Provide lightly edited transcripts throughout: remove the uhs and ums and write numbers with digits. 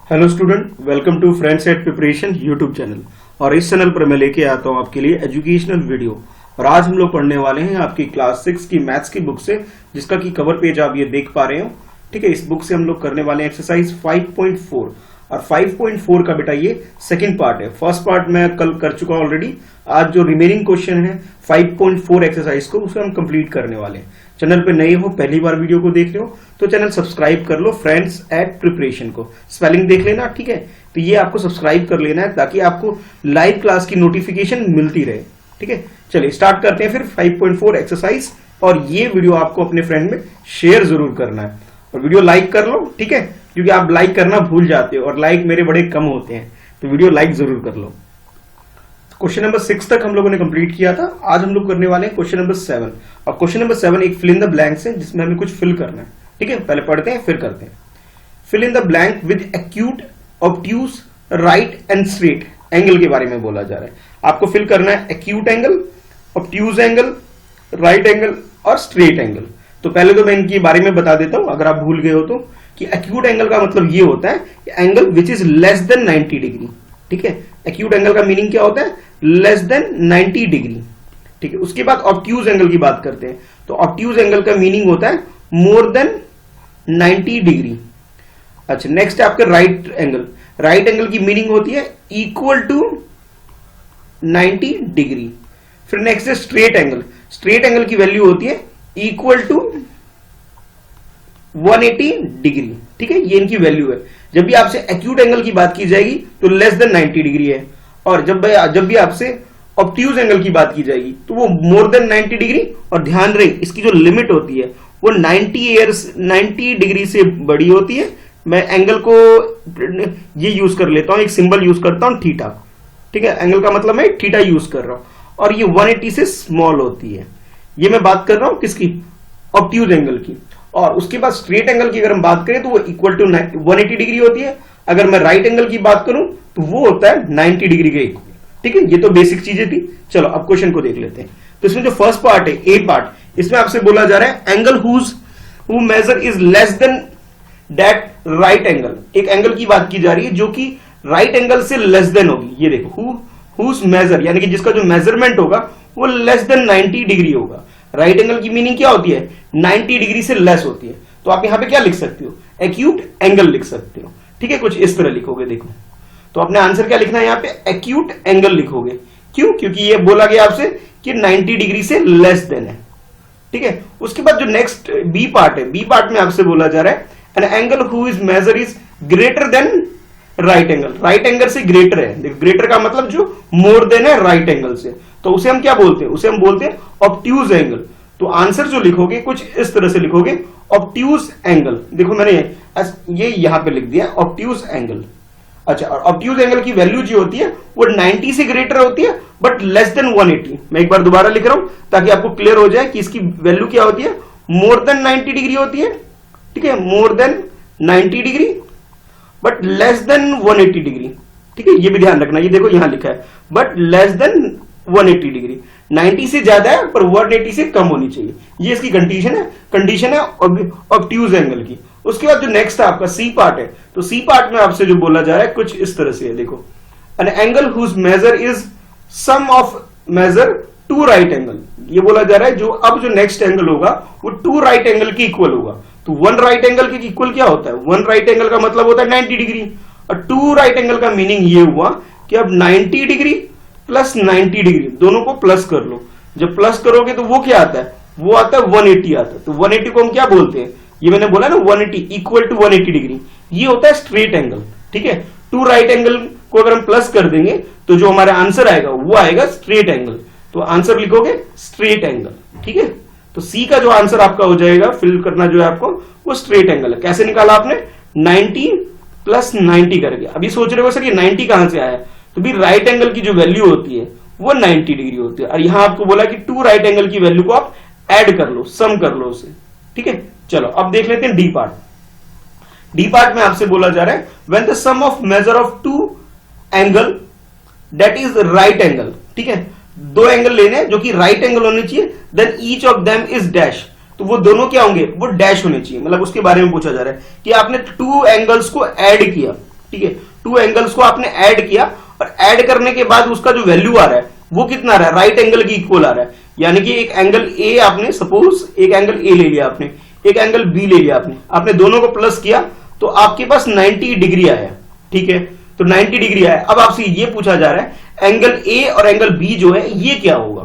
Hello student, welcome to friends at preparation YouTube channel. और इस channel पर मैं लेके आता हूं आपके लिए एजुकेशनल वीडियो। और आज हम लोग पढ़ने वाले हैं आपकी क्लास 6 की मैथ्स की बुक से, जिसका की कवर पेज आप ये देख पा रहे हो। ठीक है, इस बुक से हम लोग करने वाले हैं एक्सरसाइज 5.4 और 5.4 का बेटा ये सेकंड पार्ट है। फर्स्ट पार्ट मैं कल कर चुका ऑलरेडी। आज जो रिमेनिंग क्वेश्चन है 5.4 एक्सरसाइज को, उसे हम कंप्लीट करने वाले हैं। चैनल पे नए हो, पहली बार वीडियो को देख रहे हो तो चैनल सब्सक्राइब कर लो, फ्रेंड्स एट प्रिपरेशन को स्पेलिंग देख लेना। ठीक है, तो ये आपको सब्सक्राइब कर लेना है ताकि आपको लाइव क्लास की नोटिफिकेशन मिलती रहे। ठीक है, चलिए स्टार्ट करते हैं फिर 5.4 एक्सरसाइज। और ये वीडियो आपको अपने फ्रेंड में शेयर जरूर करना है और वीडियो लाइक कर लो। ठीक है, क्योंकि आप लाइक करना भूल जाते हो और लाइक मेरे बड़े कम होते हैं, तो वीडियो लाइक जरूर कर लो। क्वेश्चन नंबर 6 तक हम लोगों ने कंप्लीट किया था। आज हम लोग करने वाले हैं क्वेश्चन नंबर 7। और क्वेश्चन नंबर 7 एक फिल इन द ब्लैंक्स है, जिसमें हमें कुछ फिल करना है। ठीक है, पहले पढ़ते हैं फिर करते हैं। Fill in the blank with acute, obtuse, right and straight angle के बारे में बोला जा रहा है। आपको फिल करना है acute angle, obtuse angle, right angle और स्ट्रेट एंगल। तो पहले तो मैं इनके बारे में बता देता हूं, अगर आप भूल गए हो तो, कि एक्यूट एंगल का मतलब ये होता है angle which is less then 90 degree. ठीक है, एक्यूट एंगल का मीनिंग क्या होता है? Less than 90 degree. ठीक है, उसके बाद ऑब्ट्यूज एंगल की बात करते हैं। तो ऑब्ट्यूज एंगल का मीनिंग होता है मोर देन 90 डिग्री। अच्छा, नेक्स्ट है आपका राइट एंगल। राइट एंगल की मीनिंग होती है इक्वल टू 90 डिग्री। फिर नेक्स्ट है स्ट्रेट एंगल। स्ट्रेट एंगल की वैल्यू होती है इक्वल टू 180 डिग्री। ठीक है, ये इनकी वैल्यू है। जब भी आपसे एक्यूट एंगल की बात की जाएगी तो लेस देन 90 डिग्री है, और जब भी आपसे ऑब्ट्यूज एंगल की बात की जाएगी तो वो मोर देन 90 डिग्री। और ध्यान रहे, इसकी जो लिमिट होती है वो 90 डिग्री से बड़ी होती है। मैं एंगल को ये यूज कर लेता हूं, एक सिंबल यूज करता हूं थीटा। ठीक है, एंगल का मतलब मैं थीटा यूज कर रहा हूं, और ये 180 से स्मॉल होती है। ये मैं बात कर रहा हूं किसकी? ऑब्ट्यूज एंगल की। और उसके बाद स्ट्रेट एंगल की अगर हम बात करें तो वो इक्वल टू 180 डिग्री होती है। अगर मैं राइट एंगल की बात करूं तो वो होता है 90 डिग्री के इक्वल। ठीक है, ये तो बेसिक चीजें थी। चलो अब क्वेश्चन को देख लेते हैं। तो इसमें जो फर्स्ट पार्ट है, ए पार्ट, इसमें आपसे बोला जा रहा है angle who measure is less than that right angle. एक एंगल की बात की जा रही है जो कि राइट एंगल से लेस देन होगी। ये देखो, हुज मेजर, यानी कि जिसका जो मेजरमेंट होगा वो लेस देन 90 डिग्री होगा। राइट एंगल की मीनिंग क्या होती है? 90 डिग्री से लेस होती है। तो आप यहां पे क्या लिख सकते हो? एक्यूट एंगल लिख सकते हो। ठीक है, कुछ इस तरह लिखोगे। देखो, तो अपने आंसर क्या लिखना है यहाँ पे? एक्यूट एंगल लिखोगे। क्यों? क्योंकि ये बोला गया आपसे कि 90 डिग्री से लेस देन है। ठीक है, उसके बाद जो नेक्स्ट बी पार्ट है, बी पार्ट में आपसे बोला जा रहा है an angle who is measure is greater than right angle. Right angle से ग्रेटर है। देखो, ग्रेटर का मतलब जो मोर देन है राइट एंगल से, तो उसे हम क्या बोलते हैं? उसे हम बोलते हैं ऑब्ट्यूज एंगल। तो आंसर जो लिखोगे कुछ इस तरह से लिखोगे, ऑब्ट्यूज एंगल। देखो, मैंने ये यहां पे लिख दिया ऑब्ट्यूज एंगल। अच्छा, और ऑब्ट्यूज एंगल की वैल्यू जो होती है वो 90 से ग्रेटर होती है बट लेस देन 180। मैं एक बार दोबारा लिख रहा हूं ताकि आपको क्लियर हो जाए कि इसकी वैल्यू क्या होती है। मोर देन 90 डिग्री होती है। ठीक है, more than 90 degree but less than 180 degree. ठीक है, ये भी ध्यान रखना। ये देखो यहां लिखा है बट लेस देन 180 डिग्री। 90 से ज्यादा है पर 180 से कम होनी चाहिए। ये इसकी कंडीशन है ऑब्ट्यूज एंगल की। उसके बाद जो नेक्स्ट है आपका सी पार्ट है। तो सी पार्ट में आपसे जो बोला जा रहा है कुछ इस तरह से है। देखो, an angle whose measure is sum of measure two right angle. ये बोला जा रहा है जो अब जो नेक्स्ट एंगल होगा वो टू राइट एंगल के इक्वल होगा। तो वन राइट एंगल के इक्वल क्या होता है? वन राइट एंगल का मतलब होता है 90 डिग्री, और टू राइट एंगल का मीनिंग ये हुआ कि अब 90 डिग्री प्लस 90 डिग्री दोनों को प्लस कर लो। जब प्लस करोगे तो वो क्या आता है? वो आता है 180 आता है। तो 180 को हम क्या बोलते हैं? ये मैंने बोला ना, 180 इक्वल टू 180 डिग्री। ये होता है स्ट्रेट एंगल। ठीक है, टू राइट एंगल को अगर हम प्लस कर देंगे तो जो हमारा आंसर आएगा वो आएगा स्ट्रेट एंगल। तो आंसर लिखोगे स्ट्रेट एंगल। ठीक है, तो सी का जो आंसर आपका हो जाएगा, फिल करना जो है आपको, वो स्ट्रेट एंगल है। कैसे निकाला आपने? 90 प्लस 90 करके। अभी सोच रहे हो सर ये 90 कहां से आया? तो भी राइट एंगल की जो वैल्यू होती है वो 90 डिग्री होती है, और यहां आपको बोला कि टू राइट एंगल की वैल्यू को आप ऐड कर लो, सम कर लो उसे। ठीक है, चलो अब देख लेते हैं डी पार्ट। डी पार्ट में आपसे बोला जा रहा है when the sum of measure of two angle that is right angle. ठीक है, दो एंगल लेने जो कि राइट एंगल होने चाहिए, then each of them is dash. तो वो दोनों क्या होंगे? वो डैश होने चाहिए। मतलब उसके बारे में पूछा जा रहा है कि आपने टू एंगल्स को ऐड किया। ठीक है, टू एंगल्स को आपने ऐड किया और ऐड करने के बाद उसका जो वैल्यू आ रहा है वो कितना आ रहा है, राइट एंगल की इक्वल आ रहा है। यानी कि एक एंगल ए आपने, सपोज एक एंगल ए ले लिया आपने, एक एंगल बी ले लिया आपने दोनों को प्लस किया तो आपके पास 90 डिग्री आया। ठीक है, तो 90 डिग्री आया। अब आपसे ये पूछा जा रहा है एंगल ए और एंगल बी जो है ये क्या होगा।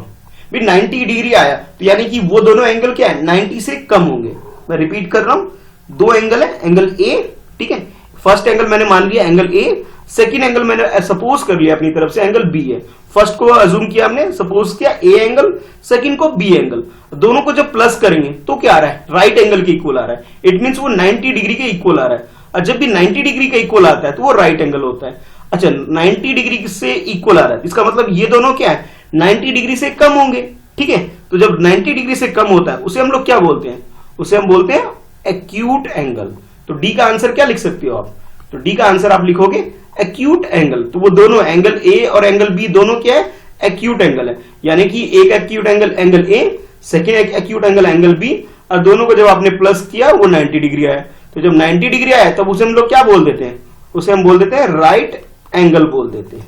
भाई 90 डिग्री आया तो यानी कि वो दोनों एंगल क्या है, 90 से कम होंगे। मैं रिपीट कर रहा हूं, दो एंगल है, एंगल ए, ठीक है, फर्स्ट एंगल मैंने मान लिया एंगल ए, सेकंड एंगल मैंने सपोज कर लिया अपनी तरफ से एंगल बी है। फर्स्ट को अज्यूम किया हमने, सपोज किया ए एंगल, सेकंड को बी एंगल। दोनों को जब प्लस करेंगे तो क्या आ रहा है, राइट एंगल के इक्वल आ रहा है। इट मींस वो 90 डिग्री के इक्वल आ रहा है। और जब भी 90 डिग्री का इक्वल आता है तो वो राइट एंगल होता है। अच्छा, 90 डिग्री से इक्वल आ रहा है, इसका मतलब ये दोनों क्या है, 90 डिग्री से कम होंगे। ठीक है, तो जब 90 डिग्री से कम होता है उसे हम लोग क्या बोलते हैं, उसे हम बोलते हैं एक्यूट एंगल। तो डी का आंसर क्या लिख सकते हो आप, तो डी का आंसर आप लिखोगे एक्यूट एंगल। तो वो दोनों एंगल ए और एंगल बी दोनों क्या है, एक्यूट एंगल है। यानी कि एक acute angle angle A, second acute angle angle B, और दोनों को जब आपने प्लस किया वो 90 डिग्री आया। तो जब 90 डिग्री आया तब उसे हम लोग क्या बोल देते हैं, उसे हम बोल देते हैं राइट एंगल बोल देते हैं।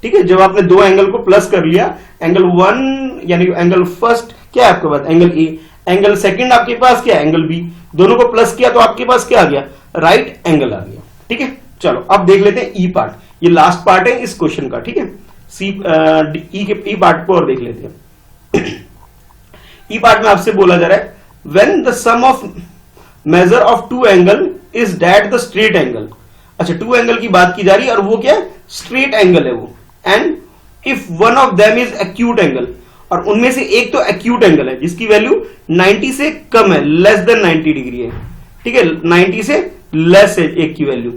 ठीक है, जब आपने दो एंगल को प्लस कर लिया, एंगल वन यानी एंगल फर्स्ट क्या है आपके पास, एंगल ए, एंगल सेकंड आपके पास क्या है, एंगल बी, दोनों को प्लस किया तो आपके पास क्या आ गया, राइट एंगल आ गया। ठीक है, चलो अब देख लेते हैं ई पार्ट, ये लास्ट पार्ट है इस क्वेश्चन का। ठीक है, ई पार्ट को और देख लेते हैं। ई पार्ट में आपसे बोला जा रहा है when the sum of measure of two angle is that the straight angle. अच्छा, टू एंगल की बात की जा रही है और वो क्या है, स्ट्रेट एंगल है वो। And if one of them is acute angle, और उनमें से एक तो एक्यूट एंगल है जिसकी वैल्यू 90 से कम है, लेस देन 90 डिग्री है। ठीक है, 90 से लेस है एक की वैल्यू।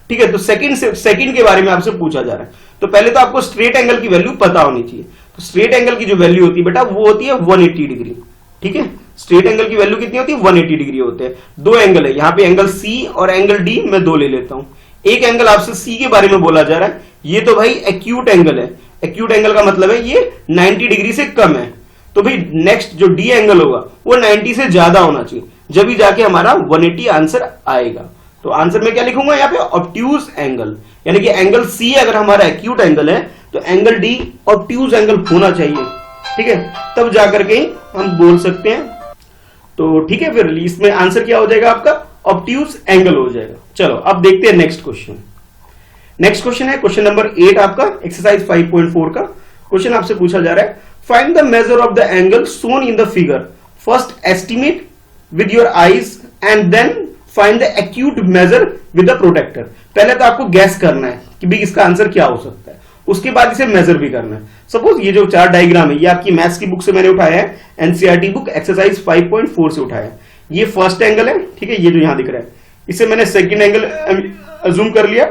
ठीक है, तो सेकंड के बारे में आपसे पूछा जा रहा है। तो पहले तो आपको स्ट्रेट एंगल की वैल्यू पता होनी चाहिए। तो स्ट्रेट एंगल की जो वैल्यू होती है बेटा वो होती है 180 डिग्री। ठीक है, स्ट्रेट एंगल की वैल्यू कितनी होती है, 180 डिग्री होते हैं। दो एंगल है यहाँ पे, एंगल सी और एंगल डी, मैं दो ले लेता हूं। एक एंगल आपसे सी के बारे में बोला जा रहा है, ये तो भाई एक्यूट एंगल है। एक्यूट एंगल का मतलब है ये 90 डिग्री से कम है। तो भाई नेक्स्ट जो डी एंगल होगा वो 90 से ज्यादा होना चाहिए, जब भी जाके हमारा 180 आंसर आएगा। तो आंसर में क्या लिखूंगा यहाँ पे, ऑब्ट्यूज एंगल, यानी कि एंगल सी अगर हमारा एक्यूट एंगल है तो एंगल डी ऑब्ट्यूज एंगल होना चाहिए। ठीक है, तब जाकर के हम बोल सकते हैं। तो ठीक है, फिर इसमें आंसर क्या हो जाएगा आपका, ऑब्ट्यूज एंगल हो जाएगा। चलो अब देखते हैं नेक्स्ट क्वेश्चन। नेक्स्ट क्वेश्चन है क्वेश्चन नंबर 8 आपका, एक्सरसाइज 5.4 का क्वेश्चन आपसे पूछा जा रहा है find the measure of the angle shown in the figure, first estimate with your eyes and then find the acute measure with the protractor. पहले तो आपको गैस करना है कि भाई इसका आंसर क्या हो सकता है, उसके बाद इसे मेजर भी करना है। सपोज ये जो चार डायग्राम है ये आपकी मैथ्स की बुक से मैंने उठाया है, एनसीईआरटी बुक एक्सरसाइज 5.4 से उठाया है। ये फर्स्ट एंगल है, ठीक है, ये जो यहां दिख रहा है, इसे मैंने सेकंड एंगल अज्यूम कर लिया,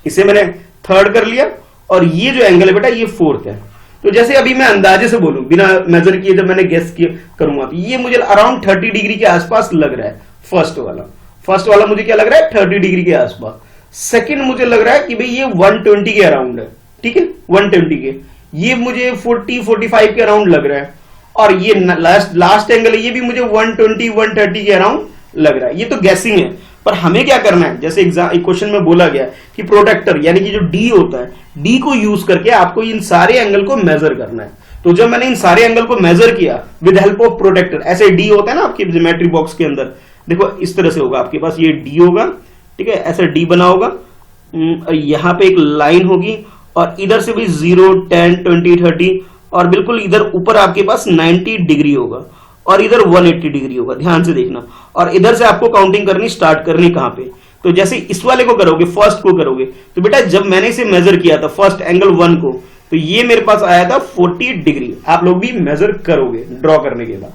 इसे मैंने थर्ड कर लिया, और ये जो एंगल है बेटा ये फोर्थ है। तो जैसे अभी मैं अंदाजे से बोलूं बिना मेजर किए, जब मैंने गेस किया करूंगा तो ये मुझे अराउंड 30 डिग्री के आसपास लग रहा है। फर्स्ट वाला मुझे क्या लग रहा है, 30 डिग्री के आसपास। सेकंड मुझे लग रहा है कि भाई ये 120 के अराउंड है। ठीक है, 120 के, ये मुझे 40-45 के अराउंड लग रहा है, और ये लास्ट एंगल है ये भी मुझे 120-130 के अराउंड लग रहा है। ये तो गैसिंग है, पर हमें क्या करना है, जैसे एक क्वेश्चन में बोला गया कि प्रोटेक्टर यानी कि जो डी होता है, डी को यूज करके आपको इन सारे एंगल को मेजर करना है। तो जब मैंने इन सारे एंगल को मेजर किया विद हेल्प ऑफ प्रोटेक्टर, ऐसे डी होता है ना आपके ज्योमेट्री बॉक्स के अंदर, देखो इस तरह से होगा आपके पास, ये डी होगा, ठीक है, ऐसा डी बना होगा, यहां पे एक लाइन होगी, और इधर से भी 0, 10, 20, 30, और बिल्कुल इधर ऊपर आपके पास 90 डिग्री होगा, और इधर 180 डिग्री होगा, ध्यान से देखना। और इधर से आपको काउंटिंग करनी स्टार्ट करनी कहां पे, तो जैसे इस वाले को करोगे, फर्स्ट को करोगे, तो बेटा जब मैंने इसे मेजर किया था फर्स्ट एंगल 1 को, तो ये मेरे पास आया था 40 डिग्री। आप लोग भी मेजर करोगे ड्रॉ करने के बाद।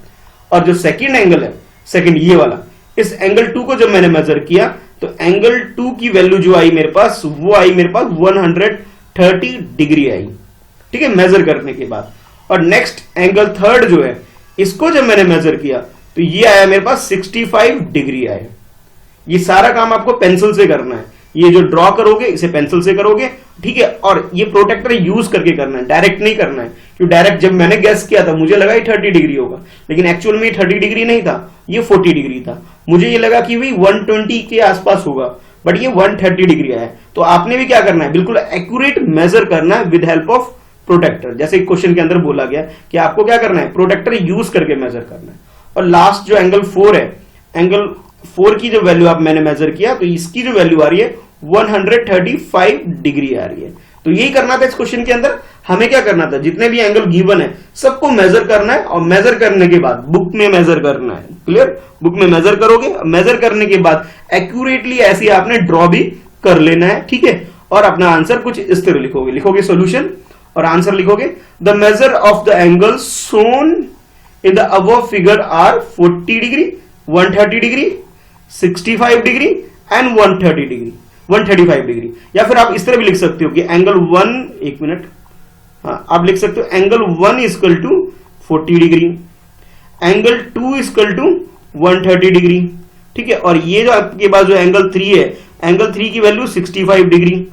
और जो सेकंड एंगल है, सेकंड ये वाला, इस एंगल 2 को जब मैंने मेजर किया तो एंगल 2 की वैल्यू जो आई मेरे पास, वो आई मेरे पास 130 डिग्री आई। ठीक है, मेजर करने के बाद। और नेक्स्ट एंगल थर्ड जो है, इसको जब मैंने मेजर किया तो ये आया मेरे पास 65 डिग्री आया। ये सारा काम आपको पेंसिल से करना है, ये जो ड्रॉ करोगे इसे पेंसिल से करोगे, ठीक है, और ये प्रोटेक्टर यूज करके करना है, डायरेक्ट नहीं करना है। क्यों, डायरेक्ट जब मैंने गैस किया था मुझे लगा 30 डिग्री होगा, लेकिन एक्चुअल में 30 डिग्री नहीं था, ये 40 डिग्री था। मुझे ये लगा कि भाई 120 के आसपास होगा, बट ये 130 डिग्री है। तो आपने भी क्या करना है, बिल्कुल एक्यूरेट मेजर करना है विद हेल्प ऑफ प्रोटेक्टर। जैसे क्वेश्चन के अंदर बोला गया कि आपको क्या करना है, प्रोटेक्टर यूज करके मेजर करना है। और लास्ट जो एंगल 4 है, एंगल 4 की जो वैल्यू आप मैंने मेजर किया, तो इसकी जो वैल्यू आ रही है 135 डिग्री आ रही है। तो यही करना था इस क्वेश्चन के अंदर। हमें क्या करना था, जितने भी एंगल गिवन है सबको मेजर करना है, और मेजर करने के बाद बुक में मेजर करना है। क्लियर, बुक में मेजर करोगे, मेजर करने के बाद एक्यूरेटली ऐसे आपने ड्रॉ भी कर लेना है, ठीक है। और अपना आंसर कुछ इस तरह लिखोगे, लिखोगे सॉल्यूशन और आंसर लिखोगे, the measure of the angle shown in the above figure are 40 degree, 130 degree, 65 degree and 135 degree. या फिर आप इस तरह भी लिख सकते हो कि एंगल 1, एक मिनट, हाँ आप लिख सकते हो angle 1 equal to 40 degree, angle 2 equal to 130 degree, ठीक है। और ये जो आपके पास जो एंगल 3 है, एंगल 3 की वैल्यू 65 डिग्री,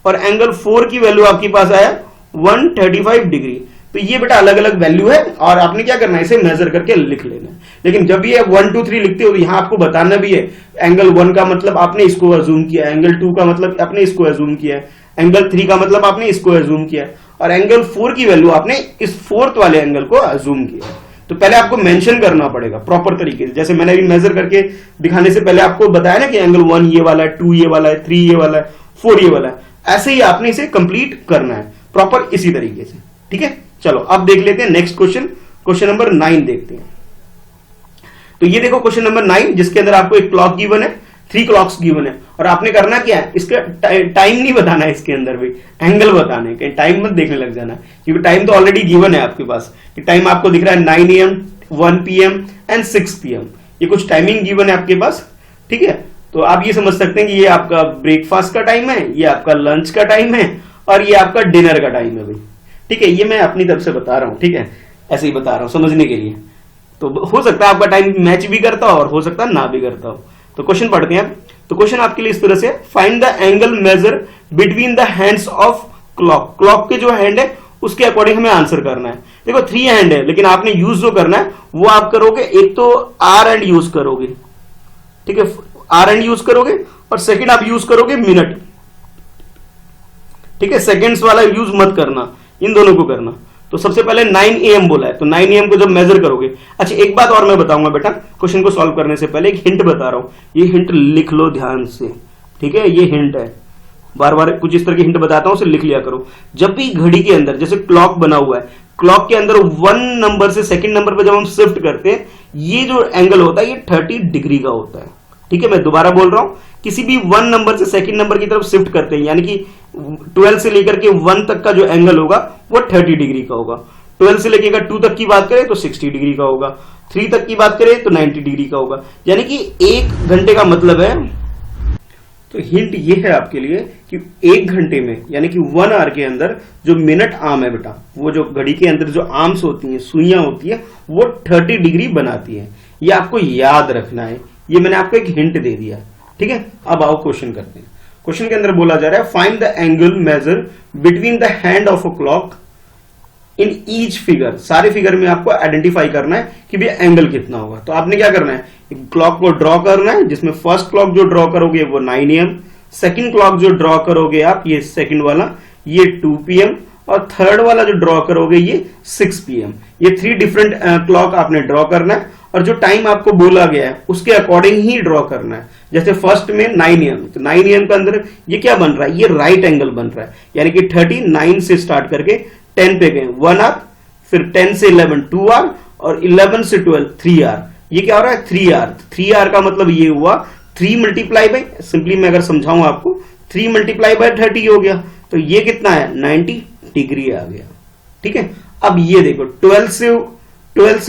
और एंगल 4 की वैल्यू आपके पास आया 135 डिग्री। तो ये बेटा अलग अलग वैल्यू है, और आपने क्या करना है, इसे मेजर करके लिख लेना है। लेकिन जब ये 1 2 3 लिखते हो तो यहां आपको बताना भी है, एंगल 1 का मतलब आपने इसको अज्यूम किया, एंगल 2 का मतलब आपने इसको अज्यूम किया, एंगल 3 का मतलब आपने इसको अज्यूम किया, और एंगल 4 की वैल्यू आपने इस 4th वाले एंगल को अज्यूम किया। तो पहले आपको मेंशन करना पड़ेगा प्रॉपर तरीके से। जैसे मैंने अभी मेजर करके दिखाने से पहले आपको बताया ना कि एंगल 1 ये वाला है, 2 ये वाला है, 3 ये वाला है, 4 ये वाला है। ऐसे ही आपने इसे कंप्लीट करना है प्रॉपर इसी तरीके से, ठीक है। चलो अब देख लेते हैं नेक्स्ट क्वेश्चन, क्वेश्चन नंबर 9 देखते हैं। तो ये देखो क्वेश्चन नंबर 9, जिसके अंदर आपको एक क्लॉक गिवन है, 3 क्लॉक्स गिवन है, और आपने करना क्या है, इसका टाइम नहीं बताना है, इसके अंदर भी एंगल बताने हैं, टाइम मत देखने लग जाना, क्योंकि टाइम तो ऑलरेडी गिवन है आपके पास। कि टाइम आपको दिख रहा है 9 AM, 1 PM एंड 6 PM, ये कुछ टाइमिंग गिवन है आपके पास, ठीक है। तो आप ये समझ सकते हैं कि ये आपका ब्रेकफास्ट का टाइम है, ये आपका लंच का टाइम है, और ये आपका डिनर का टाइम है भाई, ठीक है। ये मैं अपनी तरफ से बता रहा हूं, ठीक है, ऐसे ही बता रहा हूं समझने के लिए। तो हो सकता है आपका टाइम मैच भी करता हो और हो सकता है ना भी करता हो। तो क्वेश्चन पढ़ते हैं। तो क्वेश्चन आपके लिए इस तरह से, find the angle measure between the hands of clock. Clock के जो हैंड है उसके अकॉर्डिंग हमें आंसर करना है। देखो 3 हैंड है, लेकिन आपने यूज जो करना है वो आप करोगे, एक तो आर एंड यूज करोगे, ठीक है, आर एंड यूज करोगे, और सेकंड आप यूज करोगे मिनट, ठीक है। सेकंड्स वाला यूज मत करना, इन दोनों को करना। तो सबसे पहले 9 AM बोला है, तो 9 AM को जब मेजर करोगे, अच्छा एक बात और मैं बताऊंगा बेटा, क्वेश्चन को सॉल्व करने से पहले एक हिंट बता रहा हूं, ये हिंट लिख लो ध्यान से, ठीक है। ये हिंट है, बार बार कुछ इस तरह की हिंट बताता हूं, उसे लिख लिया करो। जब भी घड़ी के अंदर जैसे क्लॉक बना हुआ है, क्लॉक के अंदर 1 नंबर से सेकंड नंबर पर जब हम शिफ्ट करते हैं, ये जो एंगल होता है ये 30 डिग्री का होता है, ठीक है। मैं दोबारा बोल रहा हूं, किसी भी 1 नंबर से सेकंड नंबर की तरफ शिफ्ट करते हैं, यानी कि 12 से लेकर के 1 तक का जो एंगल होगा वो 30 डिग्री का होगा। 12 से लेकर 2 तक की बात करें तो 60 डिग्री का होगा, 3 तक की बात करें तो 90 डिग्री का होगा, यानी कि 1 घंटे का मतलब है। तो हिंट ये है आपके लिए कि 1 घंटे में, यानी कि 1 आवर के अंदर जो मिनट आर्म है बेटा, वो जो घड़ी के अंदर जो आर्म्स होती हैं, सुइयां होती है, वो 30 डिग्री बनाती है। ये आपको याद रखना है, ये मैंने आपको एक हिंट दे दिया, ठीक है। अब आओ क्वेश्चन करते हैं। क्वेश्चन के अंदर बोला जा रहा है, find the angle measure between the hand of a clock in each figure. सारे फिगर में आपको आइडेंटिफाई करना है कि भी एंगल कितना होगा। तो आपने क्या करना है, क्लॉक को ड्रॉ करना है, जिसमें फर्स्ट क्लॉक जो ड्रॉ करोगे वो 9 AM, सेकंड क्लॉक जो ड्रॉ करोगे आप, ये सेकंड वाला, ये 2 PM, और थर्ड वाला जो ड्रॉ करोगे ये 6 PM। ये 3 डिफरेंट क्लॉक आपने ड्रॉ करना है, और जो टाइम आपको बोला गया है उसके अकॉर्डिंग ही ड्रॉ करना है। जैसे फर्स्ट में 9 AM, तो 9 AM के अंदर ये क्या बन रहा है, ये राइट एंगल बन रहा है, यानी कि 39 से स्टार्ट करके 10 पे गए 1 आवर, फिर 10 से 11 2 आवर, और 11 से 12 3 आवर। ये क्या हो रहा है, 3 आवर। 3 आवर का मतलब ये हुआ 3 मल्टीप्लाई बाई, सिंपली मैं अगर समझाऊं आपको, 3 मल्टीप्लाई बाई 30 हो गया, तो ये कितना है, 90 डिग्री आ गया, ठीक है। अब ये देखो 12 से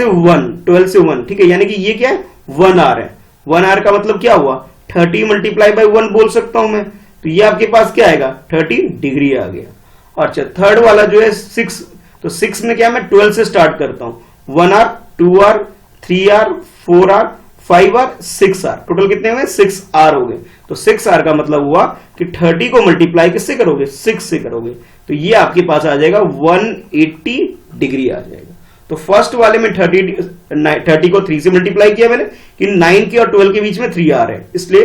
1, ठीक है, यानी कि ये क्या है, 1 आवर है। 1 आवर का मतलब क्या हुआ, 30 मल्टीप्लाई बाई 1 बोल सकता हूं मैं, तो ये आपके पास क्या आएगा, 30 डिग्री आ गया। और अच्छा थर्ड वाला जो है 6, तो 6 में क्या, मैं 12 से स्टार्ट करता हूं, 1 hour, 2 hour, 3 hour, 4 hour, 5 hour, 6 hour, total कितने हुए, 6 आवर हो गए। तो 6 आवर का मतलब हुआ कि 30 को मल्टीप्लाई किससे करोगे, 6 से करोगे, तो ये आपके पास आ जाएगा 180 डिग्री आ जाएगा। तो फर्स्ट वाले में 30 को 3 से मल्टीप्लाई किया मैंने, कि 9 के और 12 के बीच में 3 आवर है, इसलिए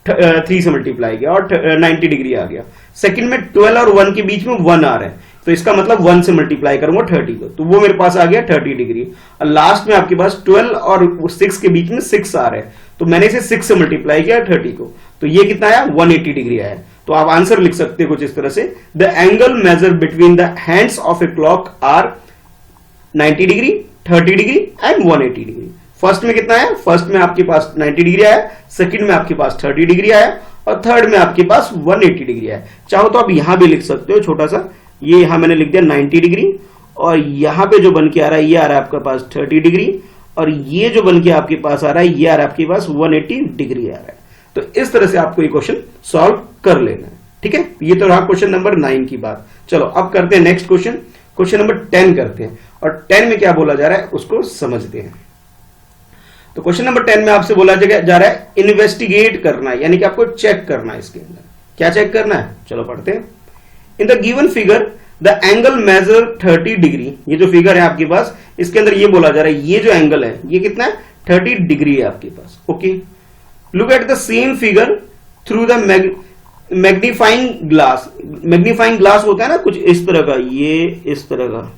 3 से मल्टीप्लाई किया और 90 डिग्री आ गया। सेकंड में 12 और 1 के बीच में 1 आ रहा है, तो इसका मतलब 1 से मल्टीप्लाई करूंगा 30 को, तो वो मेरे पास आ गया 30 डिग्री। और लास्ट में आपके पास 12 और 6 के बीच में 6 आ रहा है, तो मैंने इसे 6 से मल्टीप्लाई किया 30 को, तो ये कितना आया 180 डिग्री आया। तो आप आंसर लिख सकते हो कुछ इस तरह से, the angle measure between the hands of a clock are 90 degree, 30 degree and 180 degree. First में कितना है, फर्स्ट में आपके पास 90 डिग्री आया, सेकंड में आपके पास 30 डिग्री आया और थर्ड में आपके पास 180 डिग्री आया। चाहो तो आप यहां भी लिख सकते हो छोटा सा, ये यहां मैंने लिख दिया 90 डिग्री और यहां पे जो बन के आ रहा है ये आ रहा है आपके पास 30 डिग्री और ये जो बन के आपके पास आ रहा है ये आ रहा है आपके पास 180 डिग्री आ रहा है। तो इस तरह से आपको ये क्वेश्चन सॉल्व कर लेना है, ठीक है। ये तो रहा क्वेश्चन नंबर 9 की बात। चलो अब करते हैं नेक्स्ट क्वेश्चन, क्वेश्चन नंबर 10 करते हैं और 10 में क्या बोला जा रहा है उसको समझते हैं। तो क्वेश्चन नंबर 10 में आपसे बोला जा रहा है इन्वेस्टिगेट करना है, यानी कि आपको चेक करना है। इसके अंदर क्या चेक करना है, चलो पढ़ते हैं। In the given figure the angle major 30 degree, ये जो फिगर है आपके पास इसके अंदर ये बोला जा रहा है ये जो एंगल है ये कितना है 30 डिग्री है आपके पास। Okay, look at the same figure through the magnifying glass. Magnifying glass होता है ना कुछ इस तरह का, ये इस तरह का,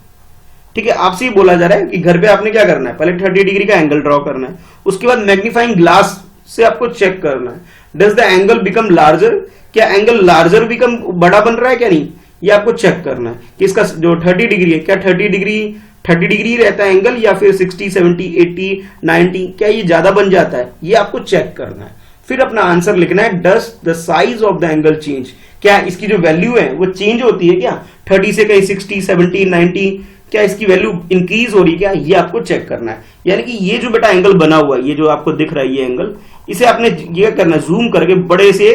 ठीक है। आपसे ये बोला जा रहा है कि घर पे आपने क्या करना है, पहले 30 डिग्री का एंगल ड्रॉ करना है, उसके बाद मैग्नीफाइंग ग्लास से आपको चेक करना है does the angle become larger, क्या एंगल लार्जर बिकम बड़ा बन रहा है क्या नहीं, ये आपको चेक करना है कि इसका जो 30 डिग्री है क्या 30 डिग्री रहता है एंगल या फिर 60, 70, 80, 90 क्या ये ज्यादा बन जाता है, ये आपको चेक करना है। फिर अपना आंसर लिखना है does the size of the angle change, क्या इसकी जो वैल्यू है वो चेंज होती है क्या, 30 से कहीं 60, 70, 90 क्या इसकी वैल्यू इंक्रीज हो रही है क्या, ये आपको चेक करना है। यानी कि ये जो बेटा एंगल बना हुआ है, ये जो आपको दिख रहा है ये एंगल, इसे आपने ये करना है जूम करके बड़े से,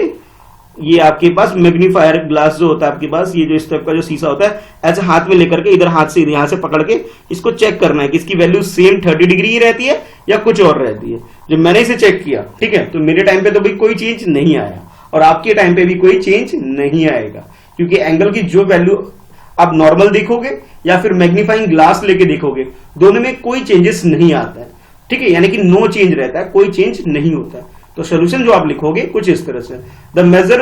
ये आपके पास मैग्नीफायर ग्लास जो होता है आपके पास, ये जो इस टाइप का जो शीशा होता है ऐसे हाथ में लेकर के इधर हाथ से यहां से पकड़ के इसको चेक करना है कि इसकी वैल्यू सेम 30 डिग्री ही रहती है या कुछ और रहती है। जब मैंने इसे चेक किया, ठीक है, तो मेरे टाइम पे तो भाई कोई चेंज नहीं आया और आपके टाइम पे भी कोई चेंज नहीं आएगा, क्योंकि एंगल की जो वैल्यू आप नॉर्मल देखोगे या फिर मैग्नीफाइंग ग्लास लेके देखोगे, दोनों में कोई चेंजेस नहीं आता है, ठीक है, यानी कि नो चेंज रहता है, कोई चेंज नहीं होता है। तो सोल्यूशन जो आप लिखोगे कुछ इस तरह से, the measure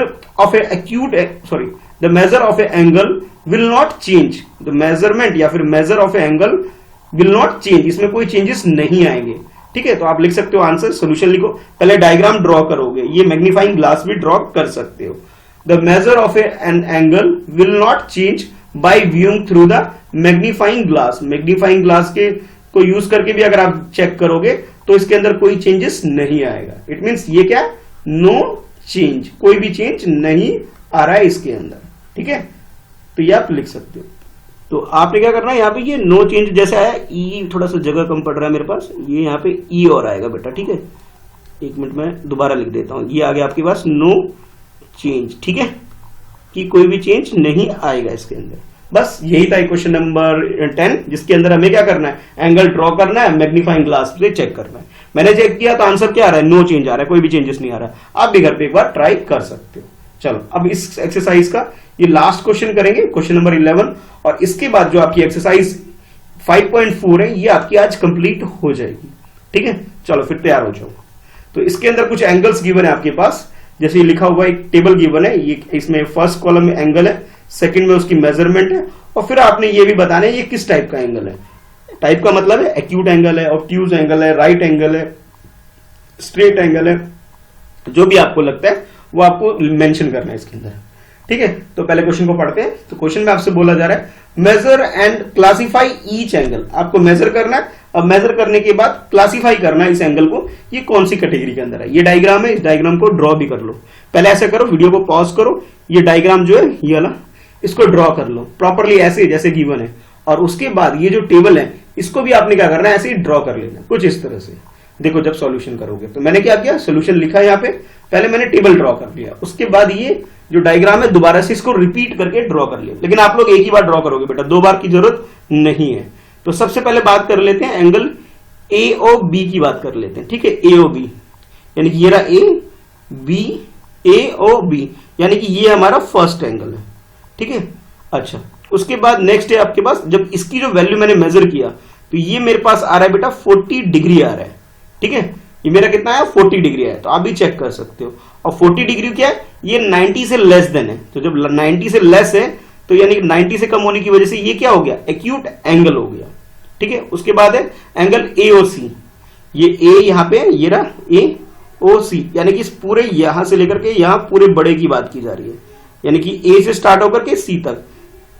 of A angle will not change, the measurement या फिर measure of A angle will not change, इसमें कोई चेंजेस नहीं आएंगे, ठीक है। तो आप लिख सकते हो आंसर, सोल्यूशन लिखो, पहले डायग्राम ड्रॉ करोगे, ये मैग्नीफाइंग ग्लास भी ड्रॉ कर सकते हो। The measure of an angle will not change bye viewing through the magnifying glass, magnifying glass के को यूज करके भी अगर आप चेक करोगे तो इसके अंदर कोई चेंजेस नहीं आएगा। इट मींस ये क्या, नो चेंज, कोई भी चेंज नहीं आ रहा है इसके अंदर, ठीक है। तो ये आप लिख सकते हो। तो आपने क्या करना है, यहाँ पे ये नो चेंज जैसा है, ई थोड़ा सा जगह कम पड़ रहा है मेरे पास, ये यहाँ पे ई और आएगा बेटा, ठीक है। एक मिनट में दोबारा लिख देता हूं, ये आ गया आपके पास नो चेंज, ठीक है, कि कोई भी चेंज नहीं आएगा इसके अंदर। बस यही था क्वेश्चन नंबर 10, जिसके अंदर हमें क्या करना है, एंगल ड्रॉ करना है, मैग्नीफाइंग ग्लास से चेक करना है। मैंने चेक किया तो आंसर क्या आ रहा है, नो चेंज आ रहा है, कोई भी चेंजेस नहीं आ रहा है। आप भी घर पे एक बार ट्राई कर सकते हो। चलो अब इस एक्सरसाइज का ये लास्ट क्वेश्चन करेंगे, क्वेश्चन नंबर 11, और इसके बाद जो आपकी एक्सरसाइज 5.4 है ये आपकी आज कंप्लीट हो जाएगी, ठीक है। चलो फिर तैयार हो जाओ। तो इसके अंदर कुछ एंगल्स गिवन है आपके पास, जैसे लिखा हुआ एक टेबल गिवन है, ये इसमें फर्स्ट कॉलम में एंगल है, सेकंड में उसकी मेजरमेंट है, और फिर आपने ये भी बताना है ये किस टाइप का एंगल है। टाइप का मतलब है एक्यूट एंगल है, ऑब्ट्यूज एंगल है, राइट एंगल है, स्ट्रेट एंगल है, जो भी आपको लगता है वो आपको मेंशन करना है इसके अंदर, ठीक है। तो पहले क्वेश्चन को पढ़ते हैं। तो क्वेश्चन में आपसे बोला जा रहा है measure and classify each angle, आपको मेजर करना है, अब मेजर करने के बाद क्लासिफाई करना है इस एंगल को, ये कौन सी कैटेगरी के अंदर है। ये डायग्राम है, इस डायग्राम को ड्रॉ भी कर लो। पहले ऐसा करो, वीडियो को पॉज करो, ये डायग्राम जो है ये वाला, इसको ड्रॉ कर लो प्रॉपरली ऐसे जैसे गिवन है, और उसके बाद ये जो टेबल है इसको भी आपने क्या करना है, ऐसे ही ड्रॉ कर लेना कुछ इस तरह से। देखो जब सॉल्यूशन करोगे तो मैंने क्या किया, सॉल्यूशन लिखा है यहाँ पे, पहले मैंने टेबल ड्रॉ कर लिया, उसके बाद ये जो डायग्राम है दोबारा से इसको रिपीट करके ड्रॉ कर लिया। लेकिन आप लोग एक ही बार ड्रॉ करोगे बेटा, 2 बार की जरूरत नहीं है। तो सबसे पहले बात कर लेते हैं एंगल AOB की बात कर लेते हैं, ठीक है। AOB यानी कि ये रहा AB, AOB यानी कि ये हमारा फर्स्ट एंगल है, ठीक है। अच्छा, उसके बाद नेक्स्ट है आपके पास, जब इसकी जो वैल्यू मैंने मेजर किया तो ये मेरे पास आ रहा है बेटा 40 डिग्री आ रहा है, ठीक है। ये मेरा कितना है, 40 डिग्री है, तो आप भी चेक कर सकते हो। और 40 डिग्री क्या है, ये 90 से लेस देन है। तो जब 90 से लेस है तो यानी कि 90 से कम होने की वजह से ये क्या हो गया, एक्यूट एंगल हो गया। ठीक है, उसके बाद है एंगल एओसी। ये ए यहां पे है, ये रहा एओसी, यानी कि इस पूरे यहां से लेकर के यहां पूरे बड़े की बात की जा रही है, यानी कि ए से स्टार्ट होकर के सी तक,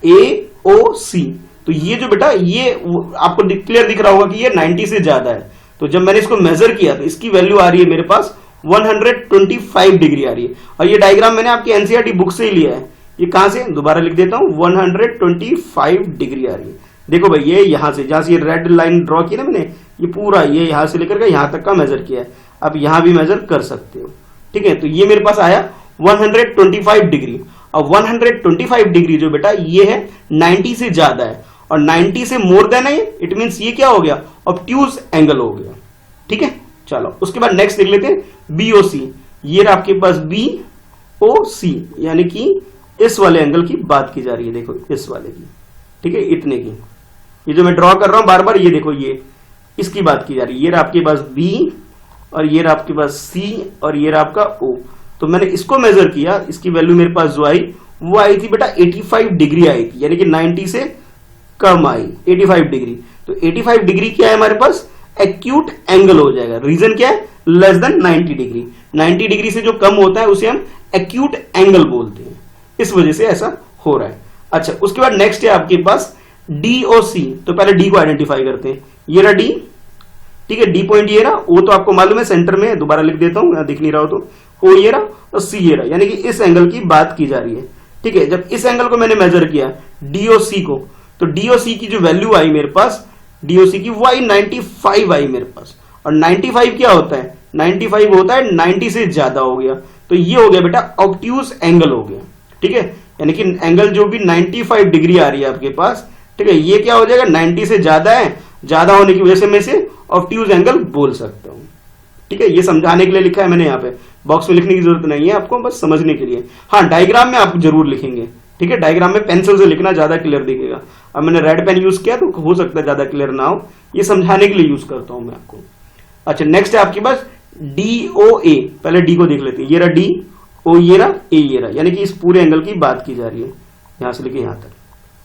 एओसी। तो ये जो बेटा ये आपको क्लियर दिख रहा होगा कि ये 90 से ज्यादा है। तो जब मैंने इसको मेजर किया तो इसकी वैल्यू आ रही है मेरे पास 125 डिग्री आ रही है। और ये डायग्राम मैंने आपकी एनसीईआरटी बुक से ही लिया है। ये कहां से, दोबारा लिख देता हूं, 125 डिग्री आ रही है। देखो भाई, ये यहां से, जहां से ये रेड लाइन ड्रॉ की ना मैंने, ये पूरा ये यहां से लेकर के यहां तक का मेजर किया है। आप यहां भी मेजर कर सकते हो। ठीक है, तो ये मेरे पास आया 125 डिग्री। और 125 डिग्री जो बेटा ये है 90 से ज्यादा है, और 90 से मोर देन है, इट मींस ये क्या हो गया, ऑब्ट्यूज एंगल हो गया। ठीक है, चलो उसके बाद नेक्स्ट देख लेते हैं, बीओसी। ये रहा आपके पास बीओसी, यानी कि इस वाले एंगल की बात की जा रही है। देखो इस वाले की, ठीक है, इतने की, ये जो मैं ड्रॉ कर रहा हूं बार बार, ये देखो ये इसकी बात की जा रही है। ये रहा आपके पास बी, और ये रहा आपके पास सी, और ये रहा आपका ओ। तो मैंने इसको मेजर किया, इसकी वैल्यू मेरे पास जो आई वो आई थी बेटा 85 डिग्री आई थी, यानी कि 90 से कम आई 85 डिग्री। तो 85 डिग्री क्या है हमारे पास, एक्यूट एंगल हो जाएगा। रीजन क्या है, लेस देन 90 डिग्री। 90 डिग्री से जो कम होता है उसे हम एक्यूट एंगल बोलते हैं, इस वजह से ऐसा हो रहा है। अच्छा, उसके बाद नेक्स्ट है आपके पास डीओसी। तो पहले डी को आइडेंटिफाई करते हैं। ये रहा डी, ठीक है, डी पॉइंट ये रहा, वो तो आपको मालूम है सेंटर में है, दोबारा लिख देता हूं, दिख नहीं रहा हो तो, ओ ये रहा और सी ये रहा, यानी कि इस एंगल की बात की जा रही है। ठीक है, जब इस एंगल को मैंने मेजर किया डीओसी को, तो डीओसी की जो वैल्यू आई मेरे पास, डीओसी की वो आई 95 आई मेरे पास। और 95 क्या होता है, 95 होता है 90 से ज्यादा हो गया। तो ये हो गया बेटा ऑब्ट्यूज एंगल हो गया। ठीक है, यानी कि एंगल जो भी 95 डिग्री आ रही है आपके पास, ठीक है, ये क्या हो जाएगा, 90 से ज्यादा है, ज्यादा होने की वजह से मैं इसे ऑब्ट्यूज एंगल बोल सकता हूं। ठीक है, ये समझाने के लिए लिखा है मैंने, यहाँ पे बॉक्स में लिखने की जरूरत नहीं है आपको, बस समझने के लिए। हाँ, डायग्राम में आप जरूर लिखेंगे। ठीक है, डायग्राम में पेंसिल से लिखना ज्यादा क्लियर दिखेगा। अब मैंने रेड पेन यूज किया तो हो सकता है ज्यादा क्लियर ना हो, ये समझाने के लिए यूज करता हूं मैं आपको। अच्छा, नेक्स्ट है आपके पास डीओए। पहले डी को देख लेते हैं। ये रहा डी, ओ ये रहा, ए ये रहा, यानी कि इस पूरे एंगल की बात की जा रही है, यहां से लेके यहां तक।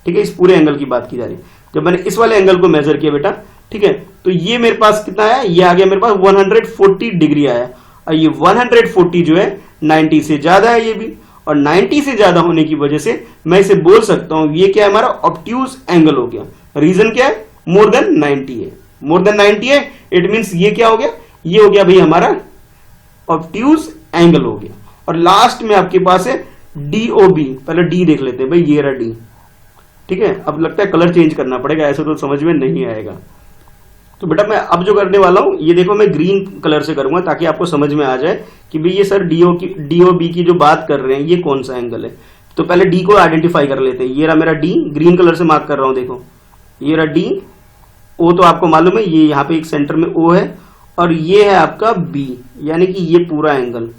ठीक है, इस पूरे एंगल की बात की जा रही है। जब मैंने इस वाले एंगल को मेजर किया बेटा, ठीक है, तो ये मेरे पास कितना आया, ये आ गया मेरे पास 140 डिग्री आया। और ये 140 जो है 90 से ज्यादा है ये भी, और 90 से ज्यादा होने की वजह से मैं इसे बोल सकता हूं ये क्या है, हमारा ऑब्ट्यूज एंगल हो गया। रीजन क्या है, मोर देन 90 है, मोर देन 90 है, इट मींस ये क्या हो गया, ये हो गया भाई हमारा ऑब्ट्यूज एंगल हो गया। और लास्ट में आपके पास है डीओबी। पहले डी देख लेते हैं भाई, ये रहा डी। ठीक है, अब लगता है कलर चेंज करना पड़ेगा, ऐसे तो समझ में नहीं आएगा। तो बेटा मैं अब जो करने वाला हूं, ये देखो मैं ग्रीन कलर से करूंगा ताकि आपको समझ में आ जाए कि भाई ये सर डीओबी की जो बात कर रहे हैं ये कौन सा एंगल है। तो पहले डी को आइडेंटिफाई कर लेते हैं। ये रहा मेरा डी, ग्रीन कलर से मार्क कर रहा हूं, देखो ये रहा डी। ओ तो आपको मालूम है, ये यहाँ पे एक सेंटर में ओ है, और ये है आपका बी, यानी कि ये पूरा एंगल।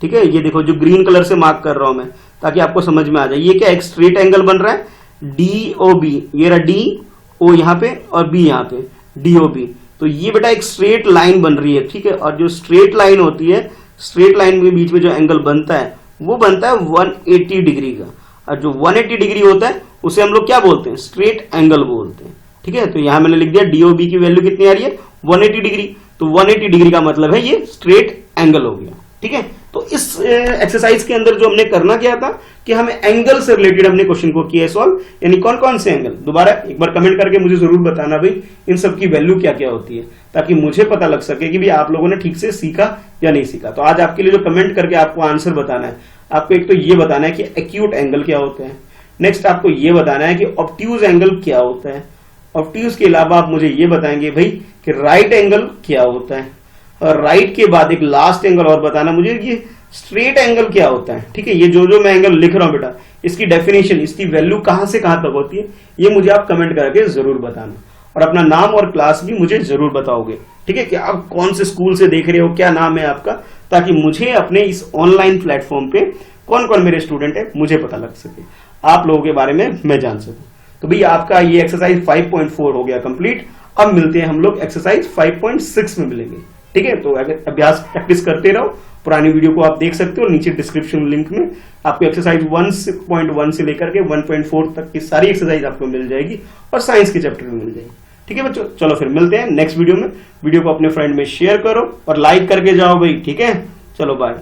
ठीक है, ये देखो जो ग्रीन कलर से मार्क कर रहा हूं मैं, ताकि आपको समझ में आ जाए। ये क्या एक स्ट्रेट एंगल बन रहा है, डी ओ बी। ये रहा डी, ओ यहाँ पे और बी यहाँ पे, डी ओ बी। तो ये बेटा एक स्ट्रेट लाइन बन रही है। ठीक है, और जो स्ट्रेट लाइन होती है, स्ट्रेट लाइन के बीच में जो एंगल बनता है वो बनता है 180 डिग्री का। और जो 180 डिग्री होता है उसे हम लोग क्या बोलते हैं, स्ट्रेट एंगल बोलते हैं। ठीक है, तो यहां मैंने लिख दिया डीओबी की वैल्यू कितनी आ रही है, 180 डिग्री। तो 180 डिग्री का मतलब है ये स्ट्रेट एंगल हो गया। ठीक है, तो इस एक्सरसाइज के अंदर जो हमने करना क्या था कि हमें एंगल से रिलेटेड हमने क्वेश्चन को किया सॉल्व, यानी कौन कौन से एंगल। दोबारा एक बार कमेंट करके मुझे जरूर बताना भाई इन सब की वैल्यू क्या क्या होती है, ताकि मुझे पता लग सके कि भाई आप लोगों ने ठीक से सीखा या नहीं सीखा। तो आज आपके लिए जो कमेंट करके आपको आंसर बताना है, आपको एक तो ये बताना है कि एक्यूट एंगल क्या होता है, नेक्स्ट आपको ये बताना है कि ऑब्ट्यूज एंगल क्या होता है, ऑब्ट्यूज के अलावा आप मुझे ये बताएंगे भाई कि राइट एंगल क्या होता है, और राइट के बाद एक लास्ट एंगल और बताना मुझे कि स्ट्रेट एंगल क्या होता है। ठीक है, ये जो मैं एंगल लिख रहा हूं बेटा, इसकी डेफिनेशन, इसकी वैल्यू कहां से कहां तक होती है, ये मुझे आप कमेंट करके जरूर बताना, और अपना नाम और क्लास भी मुझे जरूर बताओगे। ठीक है, कि आप कौन से स्कूल से देख रहे हो, क्या नाम है आपका, ताकि मुझे अपने इस ऑनलाइन प्लेटफॉर्म पे कौन कौन मेरे स्टूडेंट है मुझे पता लग सके, आप लोगों के बारे में मैं जान सकूं। तो भैया आपका ये एक्सरसाइज 5.4 हो गया कंप्लीट। अब मिलते हैं हम लोग एक्सरसाइज 5.6 में मिलेंगे। ठीक है, तो अगर अभ्यास प्रैक्टिस करते रहो, पुरानी वीडियो को आप देख सकते हो, नीचे डिस्क्रिप्शन लिंक में आपको एक्सरसाइज 1.1 से लेकर के 1.4 तक की सारी एक्सरसाइज आपको मिल जाएगी और साइंस के चैप्टर में मिल जाएगी। ठीक है बच्चों, चलो फिर मिलते हैं नेक्स्ट वीडियो में। वीडियो को अपने फ्रेंड में शेयर करो और लाइक करके जाओ भाई, ठीक है। चलो बाय।